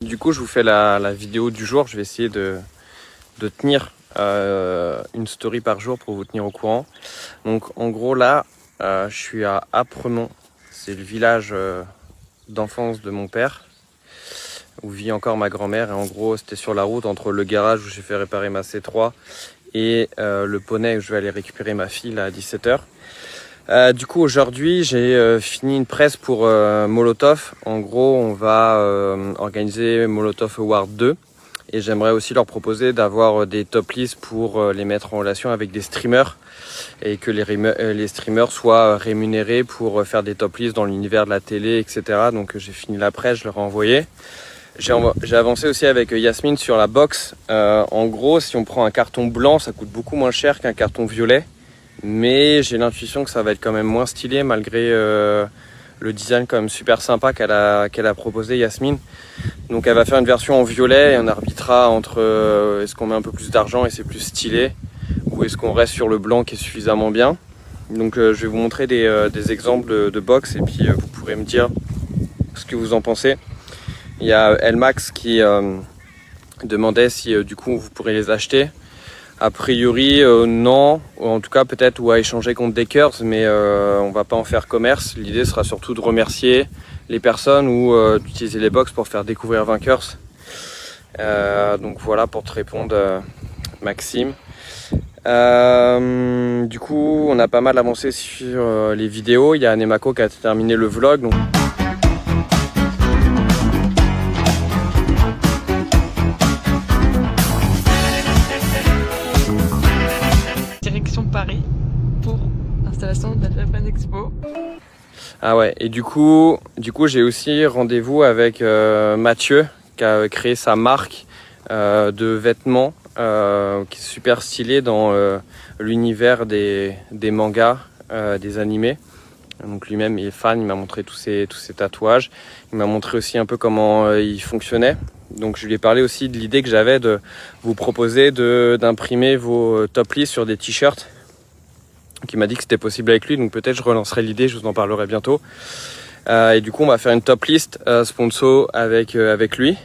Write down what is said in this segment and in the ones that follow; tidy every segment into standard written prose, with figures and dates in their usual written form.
Du coup, je vous fais la vidéo du jour. Je vais essayer de tenir une story par jour pour vous tenir au courant. Donc en gros là, je suis à Apremont. C'est le village d'enfance de mon père, où vit encore ma grand-mère. Et en gros, c'était sur la route entre le garage où j'ai fait réparer ma C3 et le poney où je vais aller récupérer ma fille là, à 17h. Du coup aujourd'hui j'ai fini une presse pour Molotov. En gros on va organiser Molotov Award 2 et j'aimerais aussi leur proposer d'avoir des top lists pour les mettre en relation avec des streamers et que les streamers soient rémunérés pour faire des top lists dans l'univers de la télé, etc. Donc j'ai fini la presse, je leur ai envoyé. J'ai avancé aussi avec Yasmine sur la box. En gros si on prend un carton blanc ça coûte beaucoup moins cher qu'un carton violet. Mais j'ai l'intuition que ça va être quand même moins stylé malgré le design quand même super sympa qu'elle a proposé Yasmine. Donc elle va faire une version en violet et on arbitrera entre est-ce qu'on met un peu plus d'argent et c'est plus stylé ou est-ce qu'on reste sur le blanc qui est suffisamment bien. Donc je vais vous montrer des exemples de box et puis vous pourrez me dire ce que vous en pensez. Il y a Elmax qui demandait si du coup vous pourrez les acheter. A priori non, en tout cas peut-être ou à échanger contre des curls, mais on va pas en faire commerce. L'idée sera surtout de remercier les personnes ou d'utiliser les box pour faire découvrir Vainqueurs. Donc voilà pour te répondre Maxime. Du coup on a pas mal avancé sur les vidéos. Il y a Nemako qui a terminé le vlog. Donc... Paris pour l'installation de la Japan Expo. Ah ouais, et du coup j'ai aussi rendez-vous avec Mathieu qui a créé sa marque de vêtements qui est super stylé dans l'univers des mangas, des animés. Donc lui-même il est fan, il m'a montré tous ses tatouages, il m'a montré aussi un peu comment il fonctionnait. Donc je lui ai parlé aussi de l'idée que j'avais de vous proposer d'imprimer vos top lists sur des t-shirts. Qui m'a dit que c'était possible avec lui, donc peut-être je relancerai l'idée, je vous en parlerai bientôt. Et du coup on va faire une top list sponsor avec lui.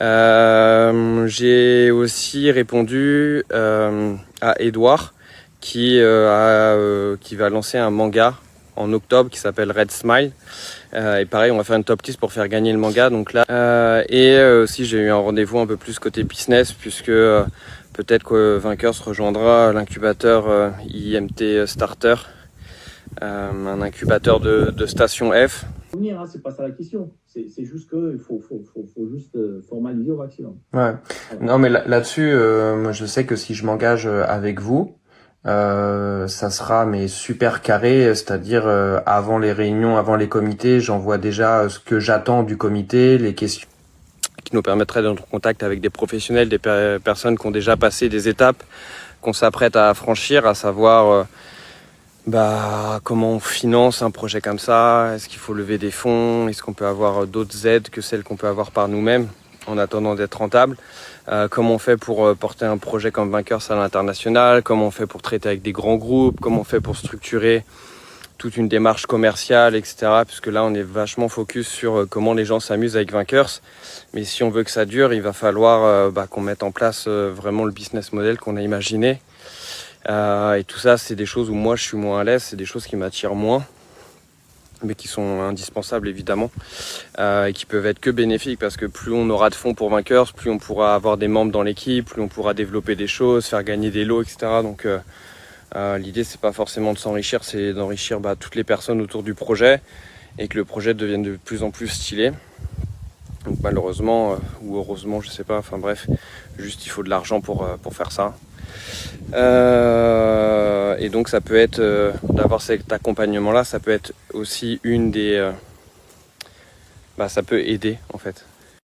J'ai aussi répondu à Edouard qui va lancer un manga en octobre qui s'appelle Red Smile. Et pareil, on va faire une top list pour faire gagner le manga. Donc là, aussi j'ai eu un rendez-vous un peu plus côté business puisque peut-être que Vainqueurs rejoindra l'incubateur IMT Starter, un incubateur de station F. C'est pas ça la question. C'est juste qu'il faut juste formaliser au maximum. Ouais. Non, mais là-dessus, moi je sais que si je m'engage avec vous, ça sera mais super carré, c'est-à-dire avant les réunions, avant les comités, j'envoie déjà ce que j'attends du comité, les questions qui nous permettrait d'être en contact avec des professionnels, des personnes qui ont déjà passé des étapes qu'on s'apprête à franchir, à savoir comment on finance un projet comme ça, est-ce qu'il faut lever des fonds, est-ce qu'on peut avoir d'autres aides que celles qu'on peut avoir par nous-mêmes en attendant d'être rentable, comment on fait pour porter un projet comme Vainqueurs à l'international, comment on fait pour traiter avec des grands groupes, comment on fait pour structurer toute une démarche commerciale, etc. Puisque là, on est vachement focus sur comment les gens s'amusent avec Vainqueurs. Mais si on veut que ça dure, il va falloir qu'on mette en place vraiment le business model qu'on a imaginé. Et tout ça, c'est des choses où moi, je suis moins à l'aise, c'est des choses qui m'attirent moins, mais qui sont indispensables évidemment, et qui peuvent être que bénéfiques parce que plus on aura de fonds pour Vainqueurs, plus on pourra avoir des membres dans l'équipe, plus on pourra développer des choses, faire gagner des lots, etc. Donc l'idée c'est pas forcément de s'enrichir, c'est d'enrichir toutes les personnes autour du projet et que le projet devienne de plus en plus stylé. Donc malheureusement ou heureusement je sais pas, enfin bref, juste il faut de l'argent pour faire ça. Et donc ça peut être d'avoir cet accompagnement là, ça peut être aussi une des ça peut aider en fait.